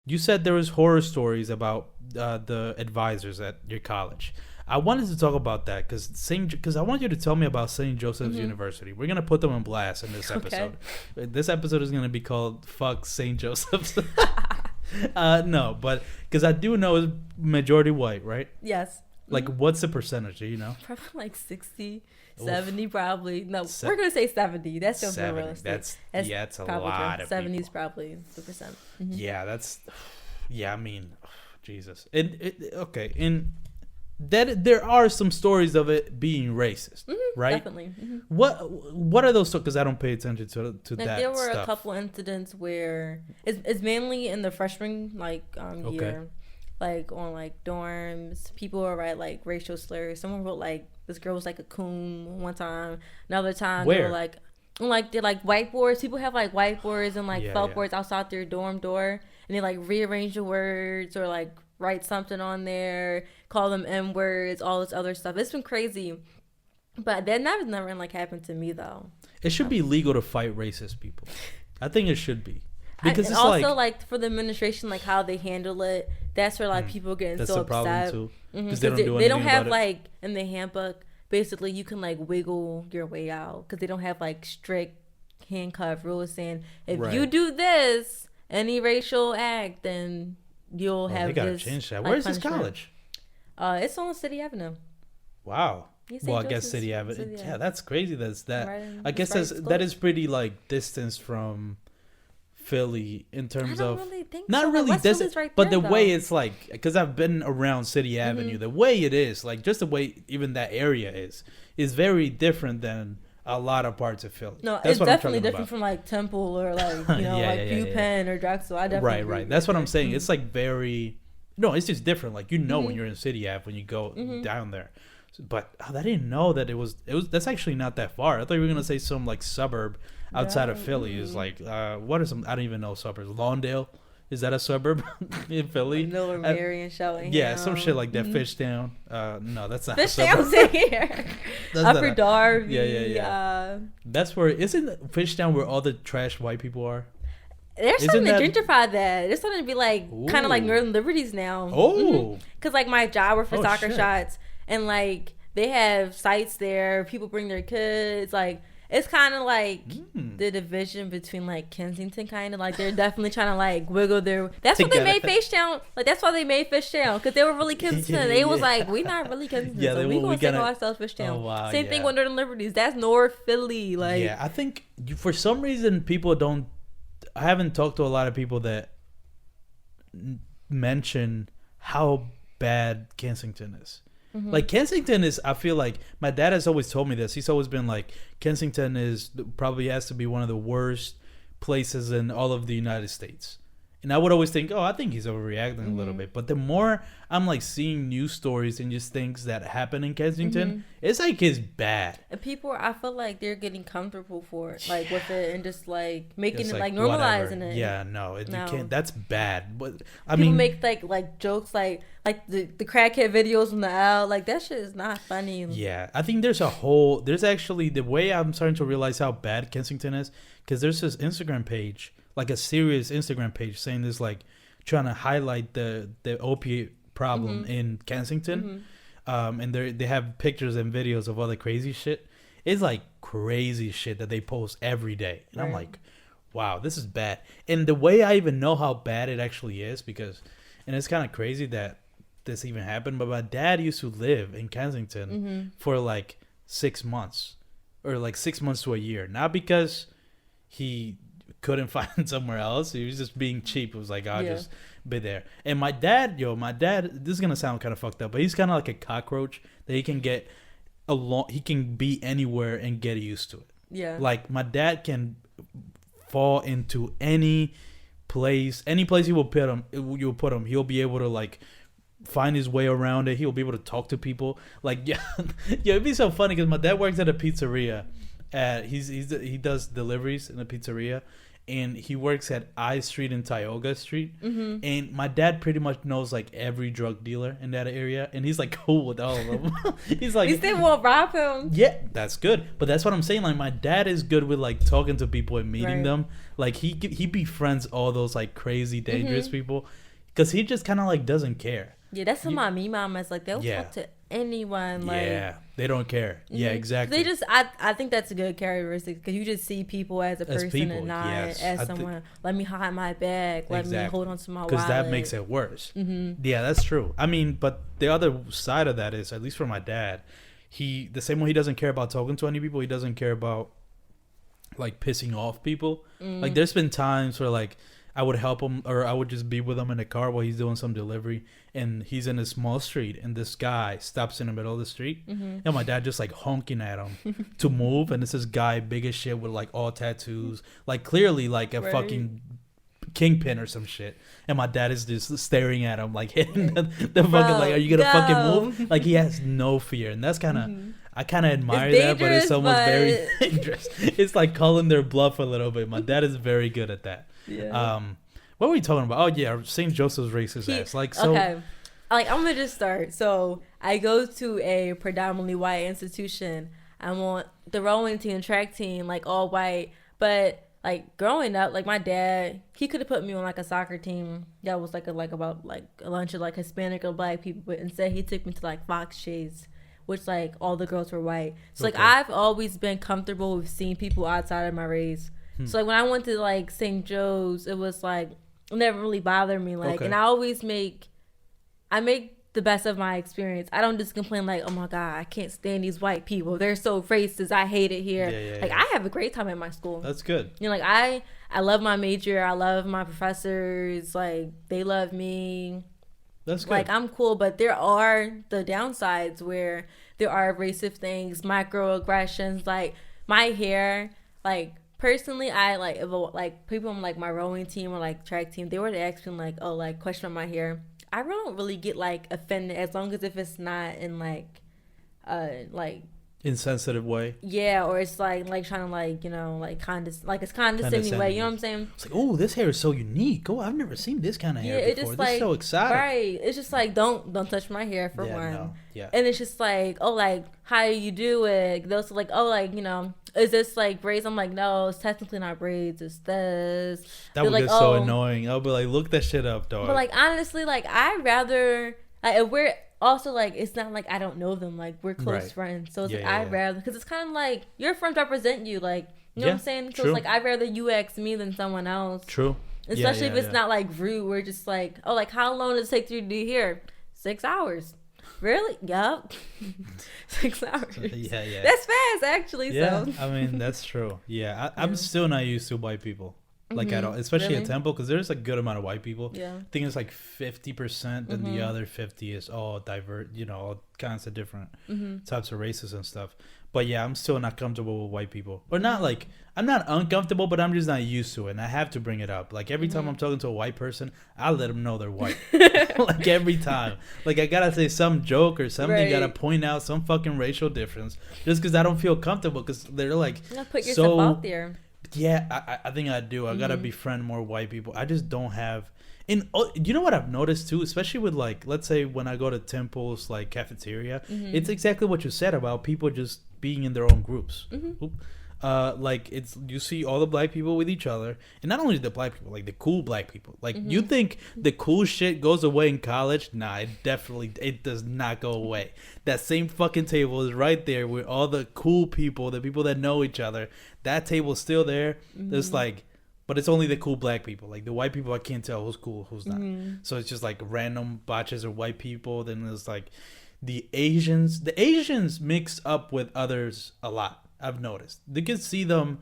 You said there was horror stories about the advisors at your college. I wanted to talk about that because I want you to tell me about St. Joseph's Mm-hmm. University. We're gonna put them on blast in this Okay. episode. This episode is gonna be called "Fuck St. Joseph's." No, but because I do know it's majority white, right? Yes. Like, what's the percentage? Do you know? Probably like 60, Oof. 70 probably. No, Se- we're going to say 70. That's just 70. realistic. That's a probably lot true. of 70 is people. probably the percent. Mm-hmm. Yeah, that's. Yeah, I mean, Jesus. Okay, and that there are some stories of it being racist, right? Definitely. Mm-hmm. What are those? Because I don't pay attention to Like that there were stuff. a couple incidents where it's mainly in the freshman year, like on like dorms, people will write like racial slurs. Someone wrote like this girl was like a coon one time. Another time they Where? were like they're like whiteboards. People have like whiteboards and like Yeah, felt yeah. boards outside their dorm door, and they like rearrange the words or like write something on there, call them M words, all this other stuff. It's been crazy. But that never like happened to me though. It should be legal to fight racist people. I think it should be Because because and it's also like for the administration, like how they handle it, that's where like people getting that's so the problem upset. too. Mhm, Because they don't do they don't anything have about it. like in the handbook. Basically, you can like wiggle your way out because they don't have like strict handcuff rules saying if Right. you do this any racial act, then you'll Oh, have they gotta this. change that. Like, Where's this punishment. college? It's on City Avenue. Wow. Yeah, St. Well, I guess Joseph's City Avenue. City Yeah, Avenue. that's crazy. That's that. Right in- I guess it's right that close. is pretty like distance from Philly in I terms don't of really think not so. Like, really West this, Philly's right but there, the way though. it's like because I've been around City Avenue, the way it is like just the way even that area is very different than a lot of parts of Philly. No, That's it's what I'm definitely talking different about. from like Temple or like Yeah. Penn or Drexel. I definitely agree Right. with That's you what I'm there. saying. It's like very no, it's just different. Like when you're in City Ave when you go Mm-hmm. down there. But I didn't know that it was. That's actually not that far. I thought you were gonna say some like suburb outside of Philly is like what are some? I don't even know suburbs. Lawndale, is that a suburb in Philly? Miller, Marion, Shelton. Yeah, some shit like that. Fishtown. No, that's not. a Fishtown's suburb. in here. That's not Upper a- Darby. Yeah. That's where isn't Fishtown where all the trash white people are? They're starting to Isn't that- gentrify that. They're starting to be like kind of like Ooh. Northern Liberties now. Oh. Because like my job worked for Oh, soccer shit. shots, and like they have sites there. People bring their kids. Like it's kind of like the division between like Kensington, kind of like they're definitely trying to like wiggle their. That's what they made Fishtown. Like that's why they made Fishtown because they were really Kensington. They was like, we not really Kensington, Yeah, so we we gonna gotta- call ourselves Fishtown. Oh, wow, Same thing yeah. with Northern Liberties. That's North Philly. Like Yeah, I think for some reason people don't. I haven't talked to a lot of people that mention how bad Kensington is. Like Kensington is, I feel like my dad has always told me this. He's always been like, Kensington is probably has to be one of the worst places in all of the United States. And I would always think, oh, I think he's overreacting a little bit. But the more I'm like seeing news stories and just things that happen in Kensington, it's like it's bad. and people, I feel like they're getting comfortable for it, like with it, and just like making It's it like normalizing whatever. it. Yeah, no, No. you can't. That's bad. But I People mean, make like jokes like the crackhead videos from the L. Like that shit is not funny. yeah, I think there's actually the way I'm starting to realize how bad Kensington is because there's this Instagram page, like a serious Instagram page saying this, like trying to highlight the opiate problem in Kensington. And they have pictures and videos of all the crazy shit. It's like crazy shit that they post every day. And I'm Right. like, wow, this is bad. And the way I even know how bad it actually is and it's kind of crazy that this even happened, but my dad used to live in Kensington for like 6 months or like 6 months to a year. Not because he couldn't find somewhere else. He was just being cheap. It was like, I'll just be there. And my dad, this is going to sound kind of fucked up, but he's kind of like a cockroach that he can get he can be anywhere and get used to it. Yeah. Like my dad can fall into any place you will put him, he'll be able to like find his way around it. He'll be able to talk to people. Like, yeah, it'd be so funny because my dad works at a pizzeria, He does deliveries in a pizzeria, and he works at I Street and Tioga Street. Mm-hmm. And my dad pretty much knows like every drug dealer in that area, and he's like cool with all of them. He's like, at least they won't rob him. Yeah, that's good. But that's what I'm saying. Like my dad is good with like talking to people and meeting them. Like he befriends all those like crazy dangerous people, because he just kind of like doesn't care. Yeah, that's what my mom is like. They'll talk to anyone. Like, yeah, they don't care. Mm-hmm. Yeah, exactly. They just, I think that's a good characteristic, because you just see people as a person people, and not as someone. Let me hide my bag. Let me hold on to my wallet. Because that makes it worse. Mm-hmm. Yeah, that's true. I mean, but the other side of that is, at least for my dad, the same way he doesn't care about talking to any people, he doesn't care about like pissing off people. Like there's been times where like I would help him, or I would just be with him in the car while he's doing some delivery, and he's in a small street, and this guy stops in the middle of the street, and my dad just like honking at him to move, and it's this guy big as shit with like all tattoos, like clearly like a fucking kingpin or some shit, and my dad is just staring at him like hitting the fucking like, are you gonna fucking move? Like he has no fear, and that's kind of I kind of admire that, but it's almost very dangerous. It's like calling their bluff a little bit. My dad is very good at that. Yeah. What were we talking about? Oh yeah, St. Joseph's racist ass. Like so. Okay. Like I'm gonna just start. So I go to a predominantly white institution. I'm on the rowing team, track team, like all white. But like growing up, like my dad, he could have put me on like a soccer team that was like about like a bunch of like Hispanic or black people, but instead he took me to like Fox Shades, which like all the girls were white. So like I've always been comfortable with seeing people outside of my race. So like when I went to like St. Joe's, it was like it never really bothered me. Like and I always make the best of my experience. I don't just complain like, oh my God, I can't stand these white people. They're so racist. I hate it here. I have a great time at my school. That's good. You know, like I love my major. I love my professors. Like they love me. That's good. Like I'm cool, but there are the downsides where there are racist things, microaggressions. Like my hair, like personally, I like if like people on like my rowing team or like track team, they were to ask me like, oh, like question on my hair. I don't really get like offended as long as if it's not in like insensitive way. Yeah, or it's like trying to like, you know, like it's condescending way. You know what I'm saying? It's like, oh, this hair is so unique. Oh, I've never seen this kind of hair before. This is so exciting. Right. It's just like don't touch my hair for one. No. Yeah. And it's just like, oh, like how do you do it? Those are like, oh, like, you know, is this like braids? I'm like, no, it's technically not braids. It's this. That would get so annoying. I'll be like, look that shit up, dog. But like honestly, like I'd rather like if we're also like it's not like I don't know them, like we're close friends. So it's like I'd rather, because it's kind of like your friends represent you, like you know what I'm saying. So it's like I'd rather you ask me than someone else. True. Especially if it's not like rude. We're just like, oh, like how long does it take you to do here? 6 hours. Really? Yup. 6 hours. Yeah. That's fast, actually. Yeah, so. I mean, that's true. Yeah, I'm still not used to white people, like at all, especially at Temple, because there's a good amount of white people. Yeah. I think it's like 50%, and the other 50 is all all kinds of different types of races and stuff. But yeah, I'm still not comfortable with white people. Or not like, I'm not uncomfortable, but I'm just not used to it. And I have to bring it up. Like every time I'm talking to a white person, I let them know they're white. Like every time. Like I gotta say some joke or something. Gotta point out some fucking racial difference. Just because I don't feel comfortable, because they're like, you gotta put yourself out there. Yeah, I think I do. I gotta befriend more white people. I just don't have... And you know what I've noticed too, especially with like, let's say when I go to Temple's like cafeteria, it's exactly what you said about people just being in their own groups. Like it's, you see all the black people with each other, and not only the black people, like the cool black people. Like you think the cool shit goes away in college? Nah, it does not go away. That same fucking table is right there with all the cool people, the people that know each other. That table's still there. There's like, but it's only the cool black people. Like the white people, I can't tell who's cool, who's not. So it's just like random batches of white people. Then there's like the Asians. The Asians mix up with others a lot, I've noticed. They can see them.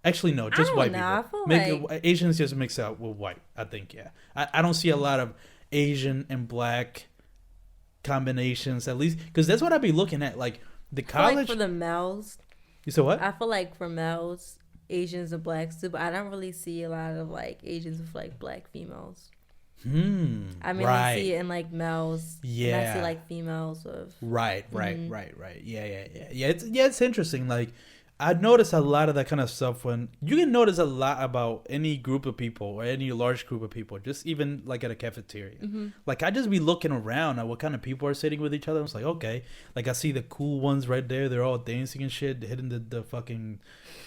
Actually, no, just white people. Asians just mix out with white, I think, yeah. I don't see a lot of Asian and black combinations, at least. Because that's what I'd be looking at. Like the college. Like for the males. You said what? I feel like for males, Asians and blacks too, but I don't really see a lot of like Asians with like black females. I mean, I see it in like males. Yeah, and I see like females with. Right. Yeah. It's interesting. Like, I notice a lot of that kind of stuff when you can notice a lot about any group of people or any large group of people, just even like at a cafeteria. Like I just be looking around at what kind of people are sitting with each other. It's like, okay, like I see the cool ones right there. They're all dancing and shit, hitting the fucking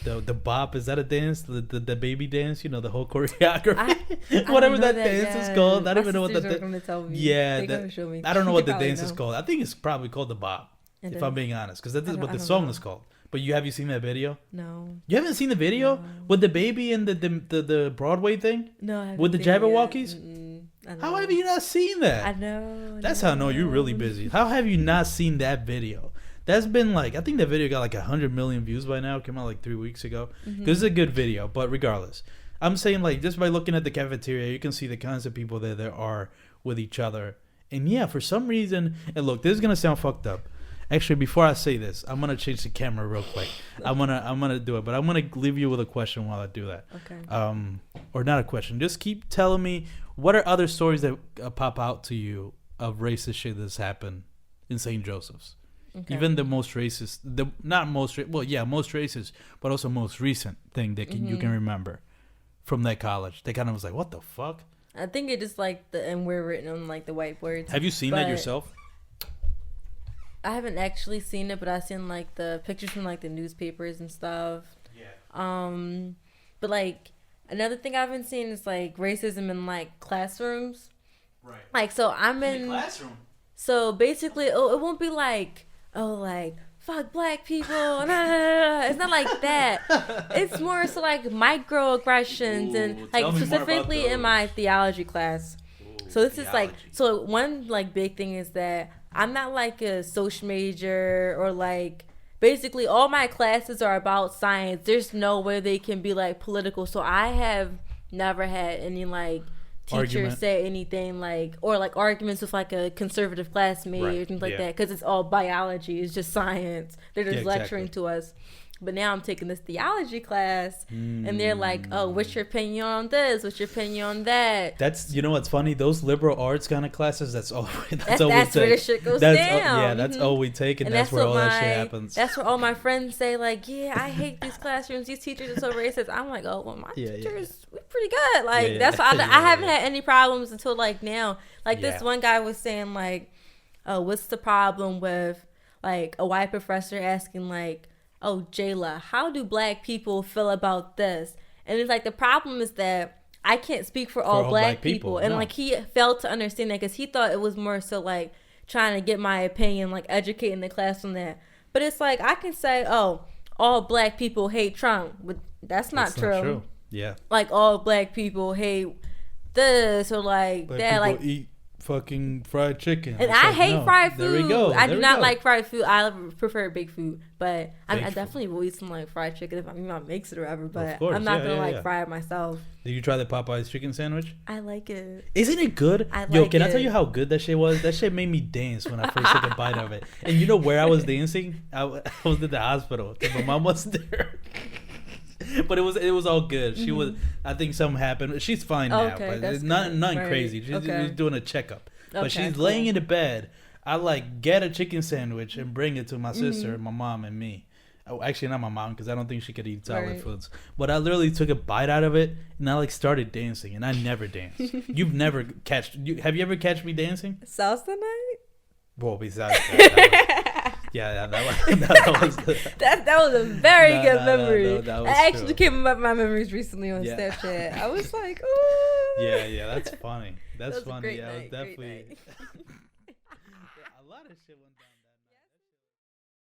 the bop. Is that a dance? The baby dance? You know, the whole choreography. Whatever that dance is called. I don't even know what that. Yeah, I don't know what the dance is called. I think it's probably called the bop. If I'm being honest, because that's what the song is called. But have you seen that video? No. You haven't seen the video with the baby and the Broadway thing? No, I haven't. With the Jabberwockies? How have you not seen that? I know. That's how I know you're really busy. How have you not seen that video? That's been like, I think that video got like 100 million views by now. It came out like 3 weeks ago. Because it's a good video. But regardless, I'm saying like just by looking at the cafeteria, you can see the kinds of people that there are with each other. And yeah, for some reason, and look, this is going to sound fucked up. Actually, before I say this, I'm gonna change the camera real quick. I'm gonna do it, but I'm gonna leave you with a question while I do that. Okay. Or not a question. Just keep telling me what are other stories that pop out to you of racist shit that's happened in St. Joseph's. Okay. Even the most racist, most racist, but also most recent thing that you can remember from that college. They kind of was like, what the fuck? I think it just like the and we're written on like the whiteboards. Have you seen that yourself? I haven't actually seen it, but I've seen like the pictures from like the newspapers and stuff. Yeah. But like another thing I've been seeing is like racism in like classrooms. Right. Like so I'm in the classroom. So basically, it won't be like fuck black people. Nah. It's not like that. It's more so like microaggressions and like specifically in my theology class. So this is like so one like big thing is that I'm not like a social major or like basically all my classes are about science. There's no way they can be like political. So I have never had any like teacher say anything like or like arguments with like a conservative classmate or things like that because it's all biology. It's just science. They're just lecturing to us. But now I'm taking this theology class, and they're like, "Oh, what's your opinion on this? What's your opinion on that?" That's what's funny. Those liberal arts kind of classes. That's all we take. That's where the shit goes down. That's all we take, and that's where all that shit happens. That's where all my friends say, like, "Yeah, I hate these classrooms. These teachers are so racist." I'm like, "Oh, well, my teachers, we're pretty good." Like that's why I haven't had any problems until like now. Like this one guy was saying, like, "Oh, what's the problem with like a white professor asking like." Oh, Jayla, how do black people feel about this? And it's like the problem is that I can't speak for all black people. And like he failed to understand that because he thought it was more so like trying to get my opinion, like educating the class on that. But it's like I can say, oh, all black people hate Trump. But that's not true. Yeah. Like all black people hate this or like black that. Like eat fucking fried chicken. And I hate fried food. There we go. I do not like fried food. I prefer baked food. But I definitely will eat some like fried chicken if my mom makes it or whatever. But I'm not going to fry it myself. Did you try the Popeye's chicken sandwich? I like it. Isn't it good? I like Can I tell you how good that shit was? That shit made me dance when I first took a bite of it. And you know where I was dancing? I was in the hospital. My mom was there. But it was all good. She was. I think something happened. She's fine now, but it's nothing crazy. She's doing a checkup. But she's laying in the bed. I like get a chicken sandwich and bring it to my sister, my mom, and me. Oh, actually, not my mom because I don't think she could eat solid foods. But I literally took a bite out of it and I like started dancing. And I never danced. You've never have you ever catch me dancing? Salsa night. Well, besides that. That was a very good memory. That was I actually came up with my memories recently on Snapchat. I was like, ooh. Yeah, that's funny. That's funny. Yeah, definitely. A lot of shit went down.